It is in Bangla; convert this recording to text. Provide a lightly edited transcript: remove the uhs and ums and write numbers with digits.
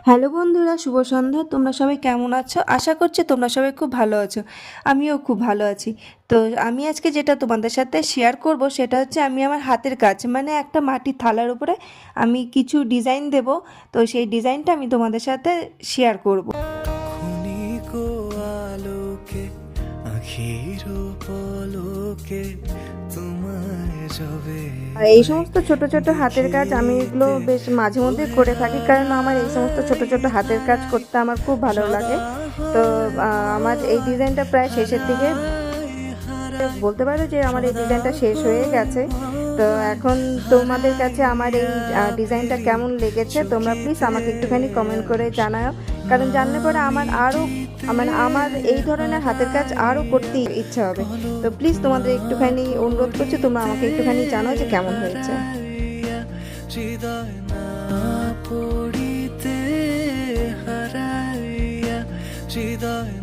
হ্যালো বন্ধুরা, শুভ সন্ধ্যা। তোমরা সবাই কেমন আছো? আশা করছি তোমরা সবাই খুব ভালো আছো। আমিও খুব ভালো আছি। তো আমি আজকে যেটা তোমাদের সাথে শেয়ার করব সেটা হচ্ছে আমি আমার হাতের কাজ, মানে একটা মাটির থালার উপরে আমি কিছু ডিজাইন দেব। তো সেই ডিজাইনটা আমি তোমাদের সাথে শেয়ার করব। ক্ষণিকো আলোকে আখির পলকে তোমায় যবে আর এই সমস্ত ছোট ছোট হাতের কাজ আমি এগুলো বেশ মাঝে মধ্যে করে থাকি, কারণ আমার এই সমস্ত ছোট ছোট হাতের কাজ করতে আমার খুব ভালো লাগে। তো আমার এই ডিজাইনটা প্রায় শেষের দিকে, বলতে পারো যে আমার এই ডিজাইনটা শেষ হয়ে গেছে। তো এখন তোমাদের কাছে আমার এই ডিজাইনটা কেমন লেগেছে তোমরা প্লিজ আমাকে একটুখানি কমেন্ট করে জানাও, কারণ জানলে পরে আমার আরও, মানে আমার এই ধরনের হাতের কাজ আরও করতে ইচ্ছা হবে। তো প্লিজ তোমাদের একটুখানি অনুরোধ করছি, তোমরা আমাকে একটুখানি জানাও যে কেমন হয়েছে। হৃদয় না পড়িতে হারাইয়া হৃদয়